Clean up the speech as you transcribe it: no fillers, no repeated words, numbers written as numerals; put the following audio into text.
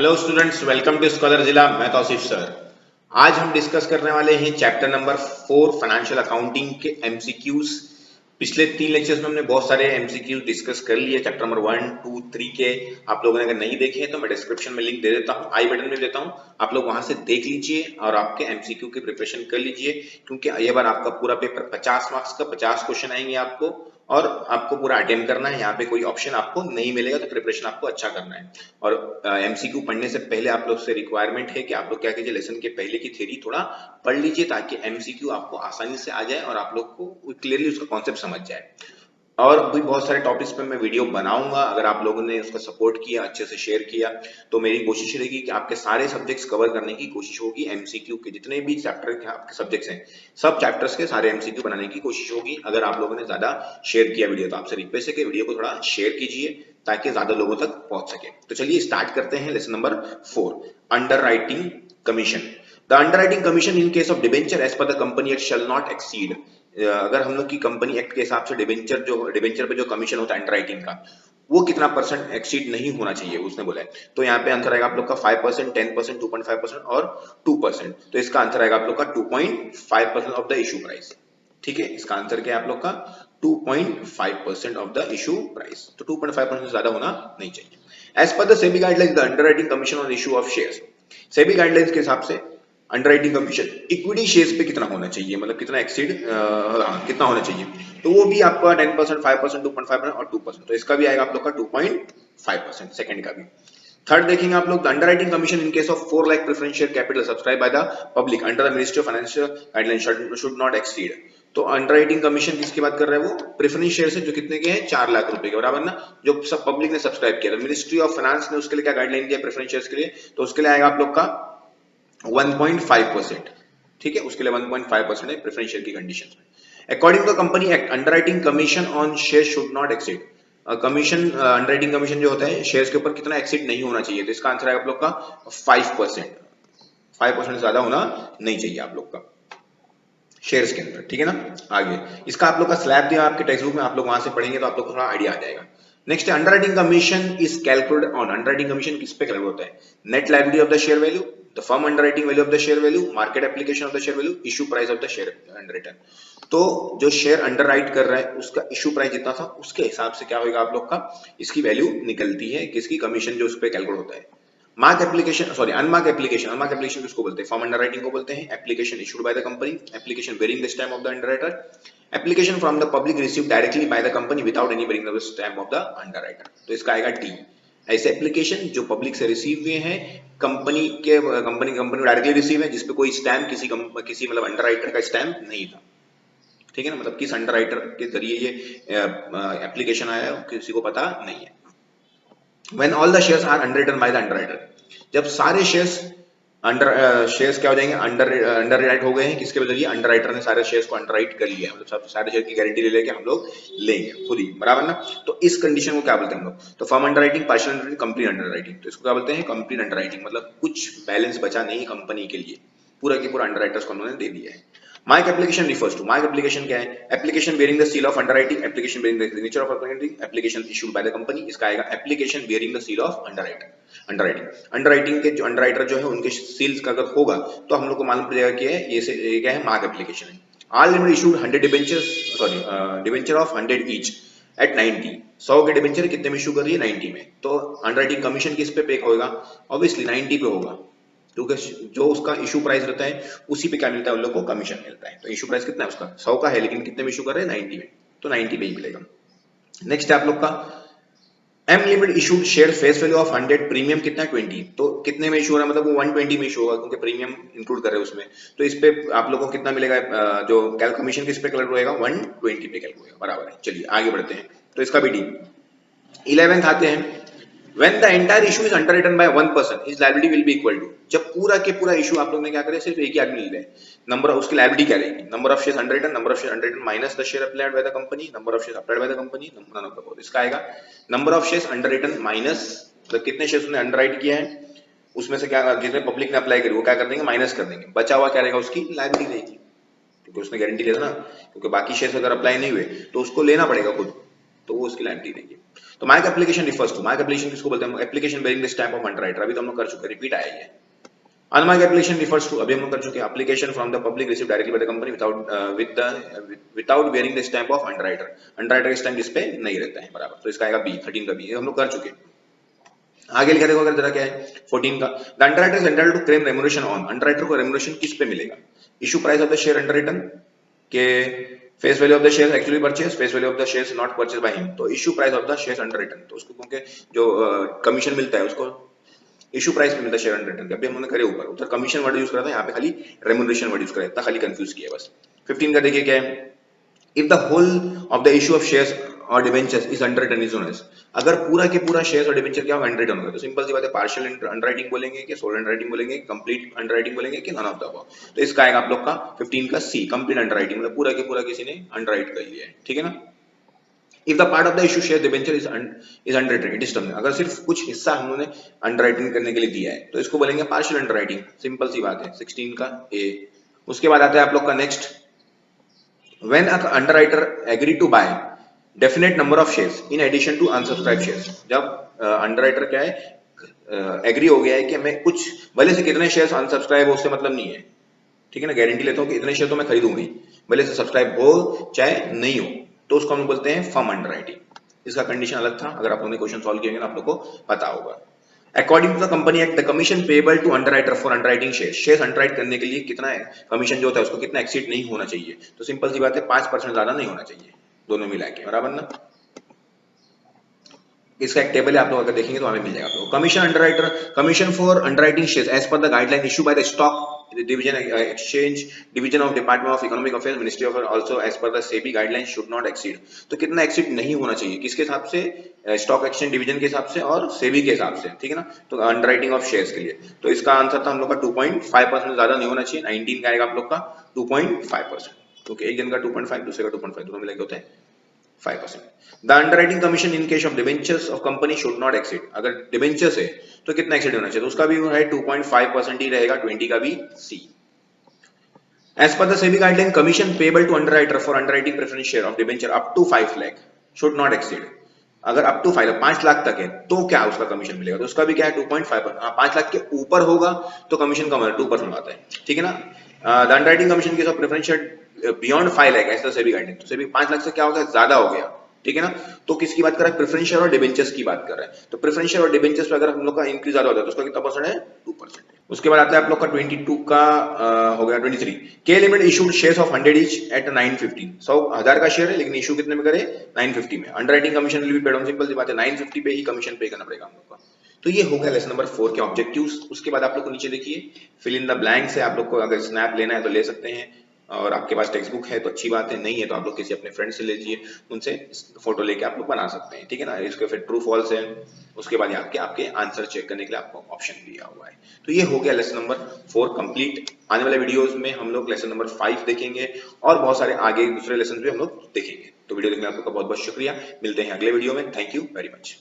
Hello students, welcome to scholar जिला। मैं Tausif sir. आज हम डिस्कस करने वाले हैं चैप्टर नंबर 4 फाइनेंशियल अकाउंटिंग के एमसीक्यूज। पिछले 3 लेक्चर्स में हमने बहुत सारे एमसीक्यूज डिस्कस कर लिए। चैप्टर नंबर 1, 2, 3 के आप लोगों ने अगर नहीं देखे हैं तो मैं डिस्क्रिप्शन में लिंक दे देता हूं, आई बटन में देता हूं, आप लोग वहां से देख लीजिए और आपके एमसीक्यू की प्रिपरेशन कर लीजिए, क्योंकि ये बार आपका पूरा पेपर 50 मार्क्स का 50 क्वेश्चन आएंगे आपको और आपको पूरा अटेम्प्ट करना है। यहाँ पे कोई ऑप्शन आपको नहीं मिलेगा, तो प्रिपरेशन आपको अच्छा करना है। और एमसीक्यू पढ़ने से पहले आप लोग से रिक्वायरमेंट है कि आप लोग क्या कीजिए, लेसन के पहले की थ्योरी थोड़ा पढ़ लीजिए, ताकि एमसीक्यू आपको आसानी से आ जाए और आप लोग को क्लियरली उसका कॉन्सेप्ट समझ जाए। और भी बहुत सारे टॉपिक्स पे मैं वीडियो बनाऊंगा। अगर आप लोगों ने उसका सपोर्ट किया, अच्छे से शेयर किया, तो मेरी कोशिश रहेगी कि आपके सारे सब्जेक्ट्स कवर करने की कोशिश होगी। एमसीक्यू के जितने भी चैप्टर के आपके सब्जेक्ट्स हैं, सब चैप्टर्स के सारे एमसीक्यू बनाने की कोशिश होगी। अगर आप लोगों ने ज्यादा शेयर किया वीडियो, तो आपसे रिक्वेस्ट है कि वीडियो को थोड़ा शेयर कीजिए ताकि ज्यादा लोगों तक पहुंच सके। तो चलिए स्टार्ट करते हैं lesson number 4, under writing commission. The underwriting commission in case of debenture as per the company act shall not exceed. अगर हम लोग की कंपनी एक्ट के हिसाब से डिबेंचर पे जो कमीशन होता है अंडरराइटिंग का, वो कितना परसेंट एक्सीड नहीं होना चाहिए उसने बोला है। तो यहाँ पे आंसर आएगा आप लोग का 5%, 10%, 2.5% और 2%। तो इसका आंसर आएगा आप लोग का 2.5% ऑफ द इशू प्राइस। ठीक है, इसका आंसर क्या है आप लोग का 2.5% ऑफ द इशू प्राइस। तो 2.5% से ज्यादा होना नहीं चाहिए। As per the SEBI guidelines the underwriting commission on issue of shares. SEBI guidelines के हिसाब से अंडरराइटिंग कमीशन इक्विटी शेयर्स पे कितना होना चाहिए, मतलब कितना एक्सीड कितना होना चाहिए, तो वो भी आपका 10%, 5%, 2.5% और 2%। तो इसका भी आएगा आप लोग का 2.5%, सेकंड का भी। थर्ड देखेंगे आप लोग, the underwriting commission in case of 4 lakh preference share capital subscribe by the public under the ministry of financial guidelines should not exceed. तो अंडरराइटिंग कमीशन किसकी बात कर रहे हैं, वो प्रेफरेंस शेयर से जो कितने के हैं, 4 लाख रुपए के बराबर ना, जो सब पब्लिक ने सब्सक्राइब किया। मिनिस्ट्री ऑफ फाइनेंस ने उसके लिए क्या गाइडलाइन दिया प्रेफरेंस शेयर्स के लिए, तो उसके लिए आएगा आप लोग का 1.5%। ठीक है, उसके लिए 1.5% है प्रेफरेंस शेयर की कंडीशन में। According to company act underwriting commission on share should not exceed. Commission underwriting commission जो होता है शेयर्स के ऊपर कितना एक्सीड नहीं होना चाहिए, तो इसका आंसर है आप लोग का 5%। 5% ज्यादा होना नहीं चाहिए आप लोग का शेयर्स के अंदर। ठीक है ना। आगे इसका आप लोग का स्लैब दिया आपके टेक्स्ट बुक में, आप लोग वहां से पढ़ेंगे तो आप लोग को थोड़ा आइडिया आ जाएगा। नेक्स्ट है underwriting commission is calculated on. Underwriting commission किस पे कैलकुलेट होता है, net liability of the share value, the firm underwriting value of the share value, market application of the share value, issue price of the share underwritten. तो जो share underwrite कर रहा है उसका इशू प्राइस जितना था उसके हिसाब से क्या होगा आप लोग का, इसकी वैल्यू निकलती है, किसकी कमीशन जो उस पर कैलकुलेट होता है। Mark application, sorry unmark application. Unmark application किसको बोलते हैं, फॉर्म अंडरराइटिंग को बोलते हैं। Application issued by the company, application bearing the stamp of the underwriter, application from the public received directly by the company without any bearing the stamp of the underwriter. तो इसका आएगा T. ऐसे application जो public से receive हुए हैं, company directly receive है, जिसपे कोई स्टैम्प किसी मतलब अंडरराइटर का स्टैम्प नहीं था। ठीक है ना, मतलब किस अंडरराइटर के जरिए ये एप्लीकेशन आया है किसी को पता नहीं है। When all the shares are underwritten by the underwriter, जब सारे शेयर्स शेयर्स क्या हो जाएंगे, अंडरराइट हो गए हैं, किसके जरिए, अंडरराइटर ने सारे शेयर्स को अंडरराइट कर लिया है, मतलब सारे शेयर की गारंटी ले लेके हम लोग लेंगे खुद ही, बराबर ना। तो इस कंडीशन को क्या बोलते हैं हम लोग, तो firm underwriting, partial underwriting, complete underwriting. तो इसको क्या बोलते हैं, कंप्लीट अंडरराइटिंग, मतलब कुछ बैलेंस बचा नहीं कंपनी के लिए, पूरा की पूरा अंडरराइटर्स को उन्होंने दे दिया है। Mark application refers to, mark application क्या है, application bearing the seal of underwriting, application bearing the signature of underwriting, application issued by the company. इसका आएगा application bearing the seal of underwriting. Underwriting के जो अंडरराइटर जो है उनके seals का अगर होगा तो हम लोग को मालूम पड़ जाएगा कि ये क्या है, मार्क एप्लीकेशन है। All limited issued 100 debentures, sorry debenture of 100 each eight 90। 100 के डिबेंचर कितने में इशू कर रही है, 90 में। तो अंडरराइटिंग कमीशन किस पे पे होगा, ऑब्वियसली 90 पे होगा, क्योंकि जो उसका इशू प्राइस रहता है उसी पे क्या मिलता है उन लोग को, कमीशन मिलता है। तो इशू प्राइस कितना है उसका, 100 का है, लेकिन कितने में इशू कर रहे हैं, 90 में, तो 90 पे ही मिलेगा। नेक्स्ट है आप लोग का M limit issued share face value of 100, premium कितना है, 20। तो कितने में इशू हो रहा है, मतलब वो 120 में इशू होगा, क्योंकि प्रीमियम इंक्लूड कर रहे हैं उसमें। तो इस पे आप लोगों को कितना मिलेगा, जो कमीशन किस पे कैलकुलेट होएगा, 120 पे कैलकुलेट होगा, बराबर है। चलिए आगे बढ़ते हैं, तो इसका भी डी। 11th आते हैं, when the entire issue is underwritten by one person, his liability will be equal to। जब पूरा के पूरा इशू आप लोग ने क्या करे, सिर्फ एक ही आदमी ले ले, नंबर ऑफ उसकी लायबिलिटी क्या रहेगी, number of shares underwritten, number of shares underwritten minus the share applied by the company, number of shares applied by the company, none of the both. इसका आएगा number of shares underwritten minus कितने shares ने underwrite किया है, उसमें से क्या जितने पब्लिक ने अप्लाई करी वो क्या कर देंगे, माइनस कर देंगे, बचा हुआ क्या रहेगा, उसकी लायबिलिटी रहेगी, क्योंकि उसने गारंटी लेना ना, क्योंकि बाकी शेयर्स अगर अप्लाई नहीं हुए तो उसको लेना पड़ेगा खुद, तो वो उसकी लायबिलिटी रहेगी। तो mark application refers to, mark application किसको बोलते हैं? Application bearing the stamp of underwriter, अभी तो हम लोग कर चुके, रिपीट आया है। अनमार्क एप्लीकेशन रिफर्स टू, अभी हम लोग कर चुके, application from the public received directly by the company without bearing the stamp of underwriter, underwriter का स्टैम्प इस पे नहीं रहता है, बराबर। तो इसका आएगा बी, 13 का बी, हम लोग कर चुके। आगे लिखा देखो अगर जरा क्या है 14 का, the underwriter is entitled to claim remuneration on, underwriter को रेम्युनरेशन किस पे मिलेगा? Issue price of the share underwritten के face value of the share actually purchase, face value of the shares not purchase by him, तो issue price of the shares underwritten, तो उसको क्योंकि जो कमीशन मिलता है उसको इशू प्राइस पे मिलता है शेयर अंडररिटन का, अभी हमने करे ऊपर, उधर कमीशन वर्ड यूज करा था, यहाँ पे खाली रेम्युनरेशन वर्ड यूज करा, इतना खाली कंफ्यूज किया बस। 15 का देखिए क्या है, if the whole of the issue of shares और debentures is underwritten is known as, अगर पूरा के पूरा शेयर्स और डिबेंचर क्या अंडररिटन होगा, तो सिंपल सी बात है, पार्शियल अंडरराइटिंग बोलेंगे कि सोल अंडरराइटिंग बोलेंगे, कंप्लीट अंडरराइटिंग बोलेंगे कि नन ऑफ द अबव, तो इसका आएगा आप लोग का 15 का सी, कंप्लीट अंडरराइटिंग, मतलब पूरा के पूरा किसी ने अंडरराइट कर लिया है, ठीक है ना। If the part of the issue share debenture is underwritten, it is termed, अगर सिर्फ कुछ हिस्सा हम लोगों ने अंडरराइटिंग करने के लिए दिया है तो इसको बोलेंगे पार्शियल अंडरराइटिंग, सिंपल सी बात है, 16 का ए। उसके बाद आता है आप लोग का next, when an underwriter agree to buy definite number of shares in addition to unsubscribed shares, जब अंडरराइटर क्या है एग्री हो गया है कि मैं कुछ भले से कितने शेयर्स अनसब्सक्राइब हो उससे मतलब नहीं है, ठीक है ना, गारंटी लेता हूँ कि इतने शेयर तो मैं खरीदूंगी भले से सब्सक्राइब हो चाहे नहीं हो, तो उसको हम बोलते हैं फर्म अंडरराइटिंग। इसका कंडीशन अलग था, अगर आप लोगों ने क्वेश्चन सॉल्व किए ना आप लोग को पता होगा। According to the company act, the commission payable to underwriter for underwriting shares, shares underwrite करने के लिए कितना है कमीशन जो होता है उसको कितना एक्सीड नहीं होना चाहिए, तो सिंपल सी बात है 5% ज्यादा नहीं होना चाहिए, दोनों मिला के, बराबर ना। इसका एक टेबल है, आप लोग अगर देखेंगे तो हमें मिल जाएगा आप लोग। Commission underwriter, commission for underwriting shares as per the guideline issue by the stock division exchange division of department of economic affairs ministry of also as per the SEBI guidelines should not exceed, तो कितना exceed नहीं होना चाहिए किसके हिसाब से, stock exchange division के हिसाब से और सेबी के हिसाब से, ठीक है ना। तो अंडरराइटिंग ऑफ शेयर्स के लिए तो इसका आंसर था हम लोग का 2.5% ज्यादा नहीं होना चाहिए, 19 का आएगा आप लोग का 2.5%, क्योंकि एक जन का 2.5 दूसरे का 2.5 दोनों मिलाके होते हैं 5%। The underwriting commission in case of debentures of company should not exceed, अगर debentures है तो कितना एक्सीड होना चाहिए, तो उसका भी है 2.5% ही रहेगा, 20 का भी सी। As per the SEBI guideline, commission payable to underwriter for underwriting preference share of debenture up to 5 lakh should not exceed, अगर अप टू 5 लाख तक है तो क्या उसका कमीशन मिलेगा, तो उसका भी क्या है 2.5%, 5 लाख के ऊपर होगा तो कमीशन कम है 2% आता है, ठीक है ना। The underwriting commission case of preference share beyond 5 lakh ऐसा सेबी गाइडलाइन, तो सेबी 5 लाख से क्या हो गया ज्यादा हो गया, ठीक है ना। तो किसकी बात कर रहा है, प्रेफरेंस शेयर और डिबेंचर्स की बात कर रहा है, तो प्रेफरेंस शेयर और डिबेंचर्स पे अगर हम लोग का इंक्रीज ज्यादा होता है तो उसका कितना परसेंट है 2%। उसके बाद आता है आप लोग का 22 का हो गया 23, के limited issued shares of 100 each eight 950, 100,000 का शेयर है लेकिन इशू कितने में करे 950 में, underwriting commission will be paid on, simple सी बात है 950 पे ही कमीशन पे करना पड़ेगा हम लोग का। तो ये हो गया लेसन नंबर 4 के ऑब्जेक्टिव्स। उसके बाद आप लोग को नीचे देखिए फिल इन द ब्लैंक्स है, आप लोग को अगर स्नैप लेना है तो ले सकते हैं, और आपके पास टेक्स्ट बुक है तो अच्छी बात है, नहीं है तो आप लोग किसी अपने फ्रेंड से ले लीजिए, उनसे फोटो लेके आप लोग बना सकते हैं, ठीक है ना। इसके फिर ट्रू फॉल्स है, उसके बाद आपके आंसर चेक करने के लिए आपको ऑप्शन दिया हुआ है। तो ये हो गया लेसन नंबर 4 कंप्लीट। आने वाले वीडियोस में हम लोग लेसन नंबर 5 देखेंगे और बहुत सारे आगे दूसरे लेसन भी हम लोग देखेंगे। तो वीडियो देखने आपका बहुत बहुत शुक्रिया, मिलते हैं अगले वीडियो में, थैंक यू वेरी मच।